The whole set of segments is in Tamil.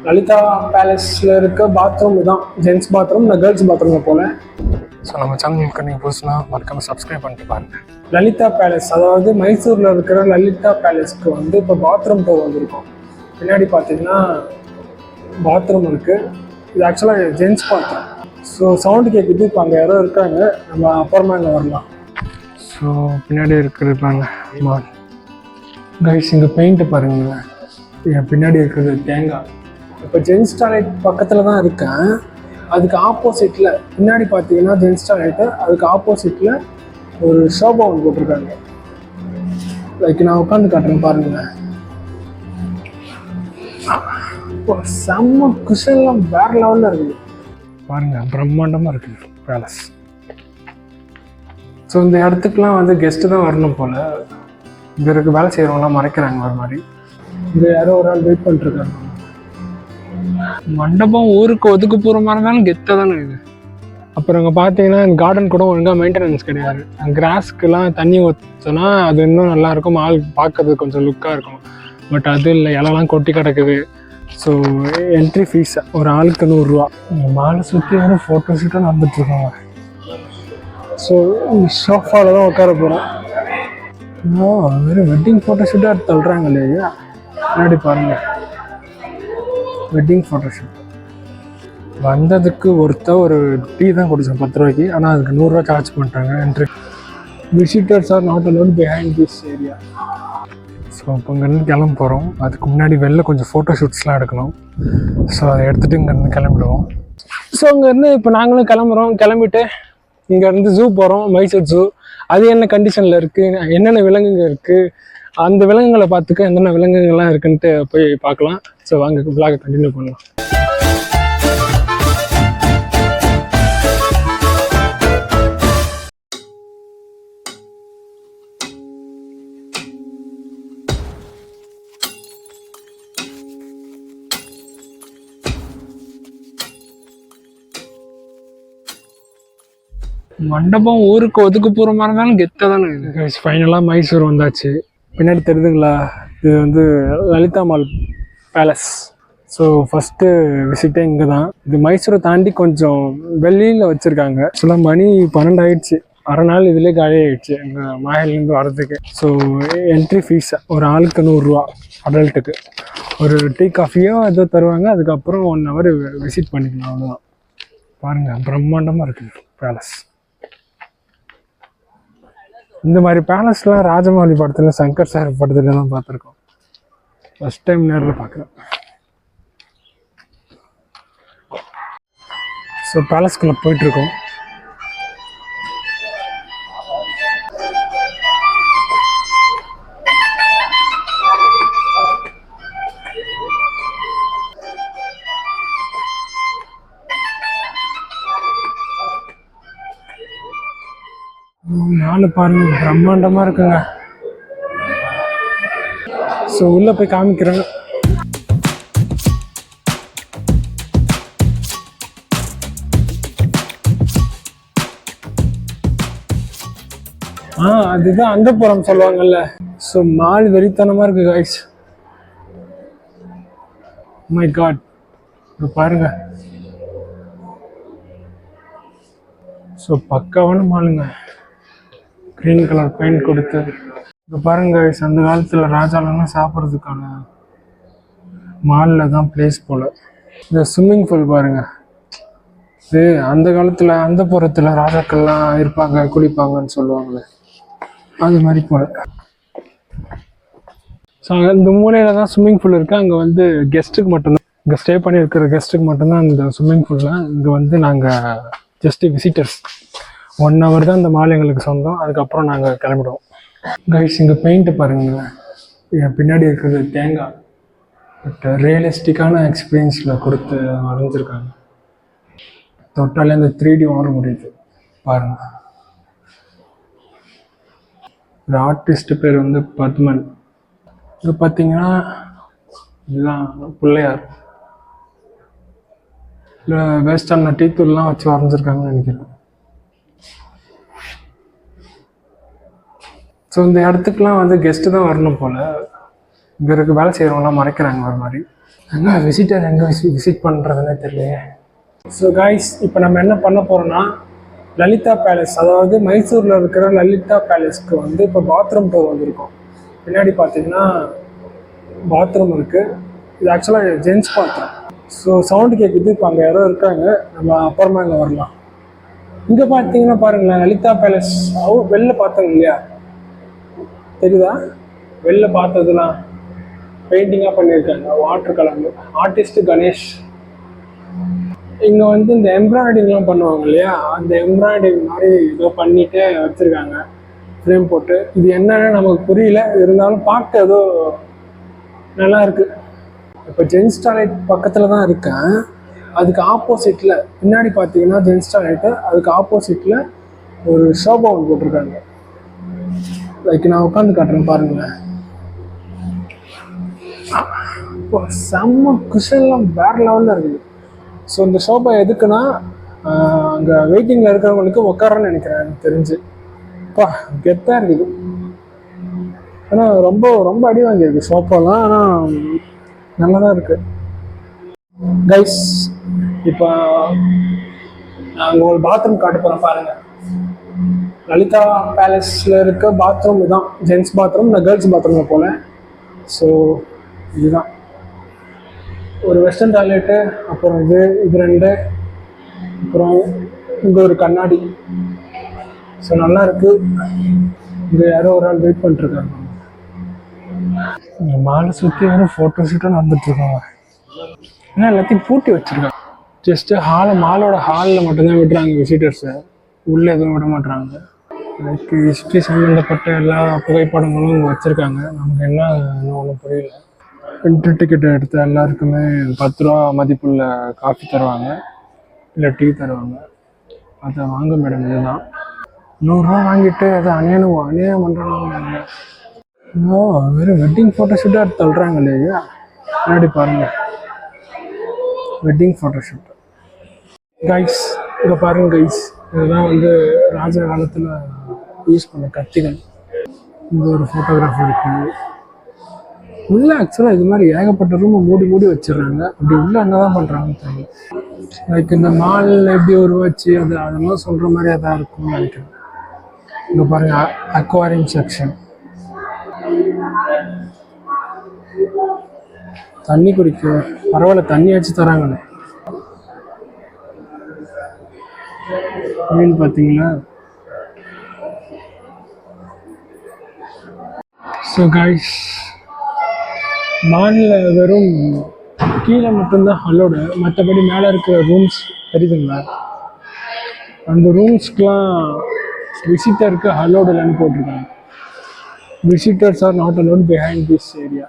லலிதா பேலஸில் இருக்க பாத்ரூம் தான், ஜென்ஸ் பாத்ரூம். நான் கேர்ள்ஸ் பாத்ரூமில் போல. ஸோ நம்ம சேனலுக்கு நீங்கள் புதுசுனா மறக்காமல் சப்ஸ்கிரைப் பண்ணிட்டு பாருங்கள். லலிதா பேலஸ், அதாவது மைசூரில் இருக்கிற லலிதா பேலஸ்க்கு வந்து இப்போ பாத்ரூம் டூர் வந்திருக்கோம். பின்னாடி பார்த்தீங்கன்னா பாத்ரூம் இருக்குது. இது ஆக்சுவலாக ஜென்ஸ் பாத்ரூம். ஸோ சவுண்டு கேட்குது, இப்போ அங்கே யாரோ இருக்காங்க, நம்ம அப்புறமா இங்கே வரலாம். ஸோ பின்னாடி இருக்கிறது பாருங்க கைஸ், இங்கே பெயிண்ட்டு பாருங்கள். என் பின்னாடி இருக்கிறது தேங்காய். இப்போ ஜென்ஸ் டாய்லெட் பக்கத்தில் தான் இருக்கேன். அதுக்கு ஆப்போசிட்டில் பின்னாடி பார்த்தீங்கன்னா ஜென்ஸ் டாய்லெட்டு, அதுக்கு ஆப்போசிட்டில் ஒரு ஷோபா ஒன்று போட்டிருக்காங்க. லைக் நான் உட்காந்து காட்டுறேன் பாருங்களேன். செம்ம குஷன்லாம் வேற லெவலில் இருக்குது பாருங்கள், பிரம்மாண்டமாக இருக்குது பேலஸ். ஸோ இந்த இடத்துக்குலாம் வந்து கெஸ்ட்டு தான் வரணும் போல். இங்கே இருக்க வேலை செய்கிறவங்களாம் மறைக்கிறாங்க ஒரு மாதிரி. இங்கே யாரோ ஒரு ஆள் வெயிட் பண்ணிட்டுருக்காங்க. மண்டபம் ஊருக்கு ஒதுக்குப்புறமாக இருந்தாலும் கெத்தாக தானே இருக்குது. அப்புறம் இங்கே பார்த்தீங்கன்னா கார்டன் கூட ஒழுங்காக மெயின்டெனன்ஸ் கிடையாது. கிராஸ்க்கெலாம் தண்ணி ஊற்றினா அது இன்னும் நல்லாயிருக்கும், ஆள் பார்க்கறதுக்கு கொஞ்சம் லுக்காக இருக்கும். பட் அது இல்லை, இலலாம் கொட்டி கிடக்குது. ஸோ என்ட்ரி ஃபீஸ் ஒரு ஆளுக்கு 100 ரூபா. மாலை சுற்றி வந்து ஃபோட்டோ ஷூட்டாக நடந்துட்டுருக்காங்க. ஸோ சோஃபாவில் தான் உட்கார போகிறோம். வெறும் வெட்டிங் ஃபோட்டோ ஷூட்டாக தள்ளுறாங்க இல்லையா. முன்னாடி பாருங்கள், வெட்டிங் ஃபோட்டோ ஷூட். வந்ததுக்கு ஒரு டீ தான் குடித்தோம் 10 ரூபாய்க்கு. ஆனால் அதுக்கு 100 ரூபா சார்ஜ் பண்ணிட்டாங்க entry. Visitors are not allowed behind this area. So இப்போ இங்கேருந்து கிளம்ப போகிறோம். அதுக்கு முன்னாடி வெளில கொஞ்சம் ஃபோட்டோ ஷூட்ஸ்லாம் எடுக்கணும். ஸோ அதை எடுத்துகிட்டு இங்கேருந்து கிளம்பிடுவோம். ஸோ இங்கேருந்து இப்போ நாங்களும் கிளம்புறோம். கிளம்பிட்டு இங்கேருந்து ஜூ போகிறோம், மைசூர் ஜூ. அது என்ன கண்டிஷனில் இருக்குது, என்னென்ன விலங்குகள் இருக்குது, அந்த விலங்குகளை பார்த்துக்க என்னென்ன விலங்குகள்லாம் இருக்குன்ட்டு போய் பார்க்கலாம். ஸோ வாங்க விலாகை கண்டினியூ பண்ணலாம். மண்டபம் ஊருக்கு ஒதுக்குப்புறமாக இருந்தாலும் கெத்தாக தானே இருக்குது. ஃபைனலாக மைசூர் வந்தாச்சு. பின்னாடி தெரியுதுங்களா, இது வந்து Lalitha Mahal palace. So first விசிட்டே இங்கே தான். இது மைசூரை தாண்டி கொஞ்சம் வெளியில் வச்சுருக்காங்க. ஆக்சுவலாக மணி 12 ஆகிடுச்சு. அரை நாள் இதிலே காலி ஆகிடுச்சு எங்கள் மாயிலேருந்து வரதுக்கு. ஸோ என்ட்ரி ஃபீஸ் ஒரு ஆளுக்கு 100 ரூபா அடல்ட்டுக்கு. ஒரு டீ காஃபியோ ஏதோ தருவாங்க. அதுக்கப்புறம் 1 ஹவர் விசிட் பண்ணிக்கலாம், அவ்வளோதான். பாருங்கள், பிரம்மாண்டமாக இருக்குது பேலஸ். இந்த மாதிரி பேலஸ்லாம் ராஜமௌலி படத்தில், சங்கர் சார் படத்துல தான் பார்த்துருக்கோம். ஃபஸ்ட் டைம் நேரில் பார்க்குறேன். ஸோ பேலஸ்குள்ளே போயிட்டுருக்கோம். நாலு பாருங்க, பிரம்மாண்டமாக இருக்குங்க. ஸோ உள்ளே போய் காமிக்கிறேன். அதுதான் அந்தப்புறம் சொல்லுவாங்கல்ல. ஸோ மால் வெறித்தனமாக இருக்கு கைஸ். மை காட், பாருங்க. ஸோ பக்காவான மாலுங்க. க்ரீன் கலர் பெயிண்ட் கொடுத்து இப்போ பாருங்க கைஸ், அந்த காலத்தில் ராஜாலெல்லாம் சாப்பிட்றதுக்கான மாலில் தான் பிளேஸ் போல். இந்த ஸ்விம்மிங் பூல் பாருங்க, இது அந்த காலத்தில் அந்த புறத்தில் ராஜாக்கள்லாம் இருப்பாங்க, குளிப்பாங்கன்னு சொல்லுவாங்களே, அது மாதிரி போல். ஸோ இந்த மூலையில் தான் ஸ்விம்மிங் பூல் இருக்குது. அங்கே வந்து கெஸ்ட்டுக்கு மட்டும்தான், இங்கே ஸ்டே பண்ணி இருக்கிற கெஸ்ட்டுக்கு மட்டும்தான் இந்த ஸ்விம்மிங் பூல்லாம். இங்கே வந்து நாங்கள் ஜஸ்ட்டு விசிட்டர்ஸ். 1 ஹவர் தான் இந்த மால் எங்களுக்கு சொந்தம். அதுக்கப்புறம் நாங்கள் கிளம்பிடுவோம். கைஸ், இங்கே பெயிண்ட்டு பாருங்கள். என் பின்னாடி இருக்கிறது தேங்காய். பட் ரியலிஸ்டிக்கான எக்ஸ்பீரியன்ஸில் கொடுத்து வரைஞ்சிருக்காங்க. தொட்டாலே அந்த 3D உணர முடியுது பாருங்கள். இந்த ஆர்டிஸ்ட் பேர் வந்து பத்மன். இது பார்த்தீங்கன்னா இதுதான் பிள்ளையார். இல்லை வேஸ்டான டீத்தூள்லாம் வச்சு வரைஞ்சிருக்காங்கன்னு நினைக்கிறேன். ஸோ இந்த இடத்துக்குலாம் வந்து கெஸ்ட்டு தான் வரணும் போல். இங்கே இருக்க வேலை செய்கிறவங்களாம் மறைக்கிறாங்க ஒரு மாதிரி. எங்கே விசிட்டர் எங்கே விசிட் பண்ணுறதுன்னே தெரியல. ஸோ காய்ஸ், இப்போ நம்ம என்ன பண்ண போகிறோம்னா லலிதா பேலஸ், அதாவது மைசூரில் இருக்கிற லலிதா பேலஸ்க்கு வந்து இப்போ பாத்ரூம் டூர் வந்திருக்கோம். பின்னாடி பார்த்தீங்கன்னா பாத்ரூம் இருக்குது. இது ஆக்சுவலாக ஜென்ஸ் பாத்ரூம். ஸோ சவுண்டு கேட்குது. இப்போ அங்கே யாரோ இருக்காங்க, நம்ம அப்புறமா இங்கே வரலாம். இங்கே பார்த்தீங்கன்னா பாருங்களேன், லலிதா பேலஸ் வெளில பார்த்தோம் இல்லையா, தெரியுதா? வெளில பார்த்ததுலாம் பெயிண்டிங்காக பண்ணியிருக்காங்க வாட்டர் கலரில். ஆர்டிஸ்ட் கணேஷ். இங்கே வந்து இந்த எம்ப்ராய்டிங்லாம் பண்ணுவாங்க இல்லையா, அந்த எம்ப்ராய்டிங் மாதிரி ஏதோ பண்ணிட்டு வச்சுருக்காங்க ஃப்ரேம் போட்டு. இது என்னன்னு நமக்கு புரியல, இருந்தாலும் பார்க்க ஏதோ நல்லா இருக்குது. இப்போ ஜென்ஸ் டாய்லெட் பக்கத்தில் தான் இருக்கேன். அதுக்கு ஆப்போசிட்டில் பின்னாடி பார்த்தீங்கன்னா ஜென்ஸ் டாய்லெட்டு, அதுக்கு ஆப்போசிட்டில் ஒரு ஷோபா ஒன்று போட்டிருக்காங்க. லைக் நான் உட்காந்து காட்டுறேன் பாருங்களேன். இப்போ செம்ம குஷன்லாம் வேறு லெவலில் இருக்குது. ஸோ இந்த ஷோபா எதுக்குன்னா அங்கே வெயிட்டிங்கில் இருக்கிறவங்களுக்கு உட்காரன்னு நினைக்கிறேன் எனக்கு தெரிஞ்சு. அப்பா கெத்தாக இருக்குது. ஆனால் ரொம்ப ரொம்ப அடி வாங்கியிருக்கு ஷோப்பாலாம், ஆனால் நல்லா தான் இருக்குது. கைஸ், இப்போ நாங்கள் ஒரு பாத்ரூம் காட்ட போகிறோம் பாருங்கள். லலிதா பேலஸில் இருக்க பாத்ரூம் இதுதான் ஜென்ஸ் பாத்ரூம். நான் கேர்ள்ஸ் பாத்ரூமில் போனேன். ஸோ இதுதான் ஒரு வெஸ்டர்ன் டாய்லெட்டு, அப்புறம் இது ரெண்டு, அப்புறம் இங்கே ஒரு கண்ணாடி. ஸோ நல்லா இருக்குது. இங்கே யாரோ ஒரு ஆள் வெயிட் பண்ணிட்டுருக்காங்க. இந்த மாலை சுற்றி யாரும் ஃபோட்டோ ஷூட்டாக நடந்துட்டுருக்காங்க. ஏன்னா எல்லாத்தையும் பூட்டி வச்சுருக்காங்க. ஜஸ்ட்டு மாலோட ஹாலில் மட்டும்தான் விடுறாங்க விசிட்டர்ஸை, உள்ளே எதுவும் விட மாட்டுறாங்க. லைக் ஹிஸ்ட்ரி சம்மந்தப்பட்ட எல்லா புகைப்படங்களும் இங்கே வச்சுருக்காங்க. நமக்கு என்ன ஒன்றும் புரியல. என்ட்ரி டிக்கெட் எடுத்த எல்லாருக்குமே 10 ரூபா மதிப்புள்ள காஃபி தருவாங்க, இல்லை டீ தருவாங்க. அதை வாங்க மேடம். இதுதான் 100 ரூபா வாங்கிட்டு அதை அநியாயம் பண்ணுறாங்க. வெறும் வெட்டிங் ஃபோட்டோ ஷூட்டாக எடுத்து தள்ளுறாங்க இல்லையா. முன்னாடி பாருங்கள், வெட்டிங் ஃபோட்டோ ஷூட். கைஸ், இங்கே பாருங்கள் கைஸ், இதுதான் வந்து ராஜ காலத்தில் யூஸ் பண்ண கத்திகள். இங்கே ஒரு ஃபோட்டோகிராஃபர் இருக்குது. உள்ளே ஆக்சுவலாக இது மாதிரி ஏகப்பட்ட ரூமை மூடி வச்சிடுறாங்க. அப்படி உள்ளே என்ன தான் பண்ணுறாங்கன்னு தெரியல. லைக் இந்த மால் எப்படி உருவாச்சு அதெல்லாம் சொல்கிற மாதிரி அதான் இருக்கும்னு நினைக்கிறேன். இங்கே பாருங்கள், அக்வாரியம் செக்ஷன். தண்ணி குடிக்க பரவாயில்ல, தண்ணி வச்சு தராங்கண்ணே. மீன் பார்த்தீங்களா? ஸோ கைஸ், மாலில் வெறும் கீழே மட்டும்தான் அலோடு, மற்றபடி மேலே இருக்கிற ரூம்ஸ் தெரியுதுங்களா, அந்த ரூம்ஸ்க்கெலாம் விசிட்டருக்கு அலோடு இல்லைன்னு போட்டிருக்காங்க. Visitors are not allowed behind this area.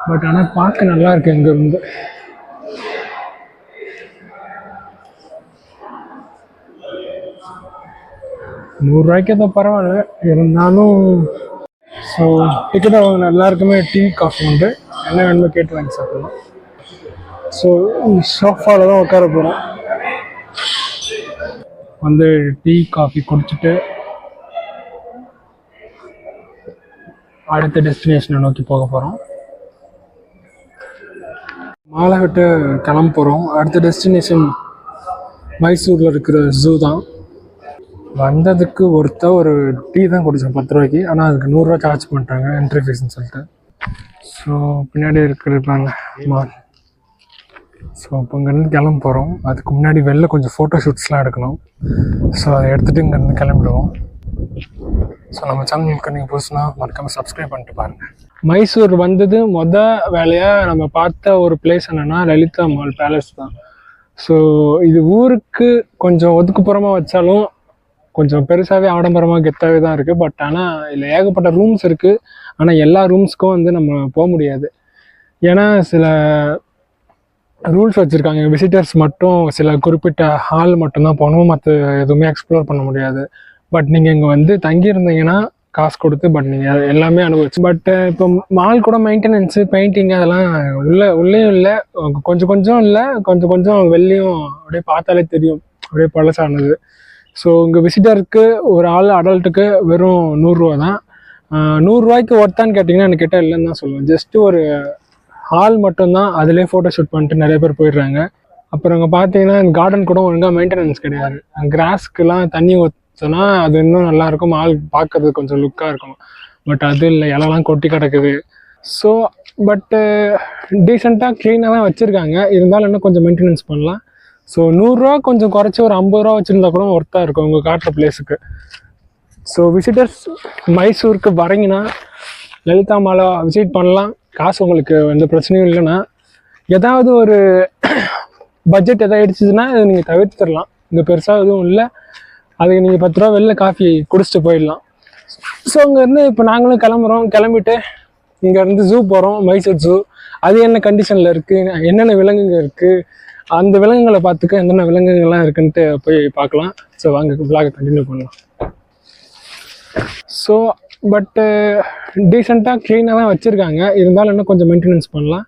But ஆனால் பார்க்க நல்லா இருக்கு. இங்கே இருந்து ₹100 தான் பரவாயில்ல, இருந்தாலும். ஸோ டிக்கெட் அவங்க எல்லாருக்குமே டீ காஃபி உண்டு, என்ன வேணுமோ கேட்டு வாங்கி சாப்பிடலாம். ஸோ சோஃபாவில் தான் உட்கார போகிறோம். வந்து டீ காஃபி குடிச்சிட்டு அடுத்த டெஸ்டினேஷனை நோக்கி போக போகிறோம். மாலை விட்டு கிளம்ப போகிறோம். அடுத்த டெஸ்டினேஷன் மைசூரில் இருக்கிற ஜூ தான். வந்ததுக்கு ஒரு டீ தான் குடித்தோம் 10 ரூபாய்க்கு. ஆனால் அதுக்கு 100 ரூபா சார்ஜ் பண்ணிட்டாங்க என்ட்ரி ஃபீஸ்ன்னு சொல்லிட்டு. ஸோ பின்னாடி இருக்கிறாங்க மால். ஸோ இப்போ இங்கேருந்து கிளம்ப போகிறோம். அதுக்கு முன்னாடி வெளில கொஞ்சம் ஃபோட்டோ ஷூட்ஸ்லாம் எடுக்கணும். ஸோ அதை எடுத்துகிட்டு இங்கேருந்து கிளம்பிடுவோம். ஸோ நம்ம சேனலுக்கு நீங்கள் புதுசுனா மறக்காமல் சப்ஸ்கிரைப் பண்ணிட்டு பாருங்கள். மைசூர் வந்தது வேலையாக நம்ம பார்த்த ஒரு பிளேஸ் என்னென்னா லலிதா மால் பேலஸ் தான். ஸோ இது ஊருக்கு கொஞ்சம் ஒதுக்குப்புறமாக வச்சாலும் கொஞ்சம் பெருசாகவே ஆடம்பரமாக கெத்தாகவே தான் இருக்குது. பட் ஆனால் இதில் ஏகப்பட்ட ரூம்ஸ் இருக்குது. ஆனால் எல்லா ரூம்ஸ்க்கும் வந்து நம்ம போக முடியாது. ஏன்னா சில ரூல்ஸ் வச்சுருக்காங்க. விசிட்டர்ஸ் மட்டும் சில குறிப்பிட்ட ஹால் மட்டும்தான் போகணும், மற்ற எதுவுமே எக்ஸ்ப்ளோர் பண்ண முடியாது. பட் நீங்கள் இங்கே வந்து தங்கியிருந்தீங்கன்னா காசு கொடுத்து நீங்கள் எல்லாமே அனுபவிச்சு. பட் இப்போ மால் கூட மெயின்டெனன்ஸு, பெயிண்டிங் அதெல்லாம் உள்ளேயும் இல்லை, கொஞ்சம் வெளியும் அப்படியே பார்த்தாலே தெரியும், அப்படியே பழசானது. ஸோ இங்கே விசிட்டருக்கு ஒரு ஆள் அடல்ட்டுக்கு வெறும் 100 ரூபா தான். 100 ரூபாய்க்கு ஒர்த்தான்னு கேட்டிங்கன்னா எனக்கு கேட்டால் இல்லைன்னு தான் சொல்லுவேன். ஜஸ்ட்டு ஒரு ஹால் மட்டும்தான், அதிலே ஃபோட்டோ ஷூட் பண்ணிட்டு நிறைய பேர் போயிடுறாங்க. அப்புறம் அங்கே பார்த்தீங்கன்னா கார்டன் கூட ஒழுங்காக மெயின்டெனன்ஸ் கிடையாது. கிராஸ்க்கெலாம் தண்ணி ஊற்றினா அது இன்னும் நல்லாயிருக்கும், ஹால் பார்க்கறதுக்கு கொஞ்சம் லுக்காக இருக்கும். பட் அது இல்லை, இலலாம் கொட்டி கிடக்குது. ஸோ பட்டு டீசெண்டாக க்ளீனாக தான் வச்சுருக்காங்க, இருந்தாலும் இன்னும் கொஞ்சம் மெயின்டெனன்ஸ் பண்ணலாம். ஸோ 100 ரூபா கொஞ்சம் குறைச்சி ஒரு 50 ரூபா வச்சுருந்தா கூட ஒர்த்தாக இருக்கும் உங்கள் காட்டுற பிளேஸுக்கு. ஸோ விசிட்டர்ஸ் மைசூருக்கு வரீங்கன்னா லலிதா மாலை விசிட் பண்ணலாம். காசு உங்களுக்கு எந்த பிரச்சனையும் இல்லைன்னா, ஏதாவது ஒரு பட்ஜெட் எதாவது அடிச்சிதுன்னா அதை நீங்கள் தவிர்த்துடலாம். இங்கே பெருசாக எதுவும் இல்லை, அதுக்கு நீங்கள் 10 ரூபா வெளில காஃபி குடிச்சிட்டு போயிடலாம். ஸோ அங்கேருந்து இப்போ நாங்களும் கிளம்பிட்டு இங்கேருந்து ஜூ போகிறோம், மைசூர் ஜூ. அது என்ன கண்டிஷனில் இருக்குது, என்னென்ன விலங்குகள் இருக்குது, அந்த விலங்குகளை பார்த்துக்க என்னென்ன விலங்குகள்லாம் இருக்குன்ட்டு போய் பார்க்கலாம். ஸோ வாங்க vlog கண்டினியூ பண்ணலாம். ஸோ பட்டு டீசெண்டாக க்ளீனாக தான் வச்சுருக்காங்க, இருந்தாலும் இன்னும் கொஞ்சம் மெயின்டெனன்ஸ் பண்ணலாம்.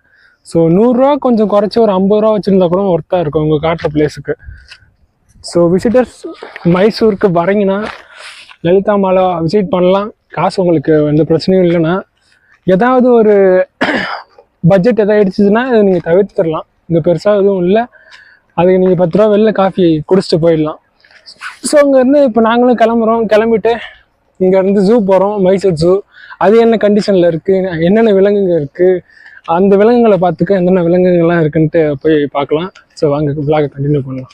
ஸோ 100 ரூபா கொஞ்சம் குறைச்சி ஒரு 50 ரூபா வச்சுருந்தா கூட ஒர்த்தாக இருக்கும் உங்கள் காட்டுற பிளேஸுக்கு. ஸோ விசிட்டர்ஸ் மைசூருக்கு வரீங்கன்னா லலிதா மாலை விசிட் பண்ணலாம். காசு உங்களுக்கு எந்த பிரச்சனையும் இல்லைன்னா, ஏதாவது ஒரு பட்ஜெட் எதாவது அடிச்சிதுன்னா அதை நீங்கள் தவிர்த்துடலாம். இங்கே பெருசாக எதுவும் இல்லை, அதுக்கு நீங்கள் 10 ரூபா வெளில காஃபி குடிச்சிட்டு போயிடலாம். ஸோ அங்கேருந்து இப்போ நாங்களும் கிளம்பிட்டு இங்கேருந்து ஜூ போகிறோம், மைசூர் ஜூ. அது என்ன கண்டிஷனில் இருக்குது, என்னென்ன விலங்குகள் இருக்குது, அந்த விலங்குகளை பார்த்துக்க என்னென்ன விலங்குகள்லாம் இருக்குன்ட்டு போய் பார்க்கலாம். ஸோ வாங்க vlog கண்டினியூ பண்ணலாம்.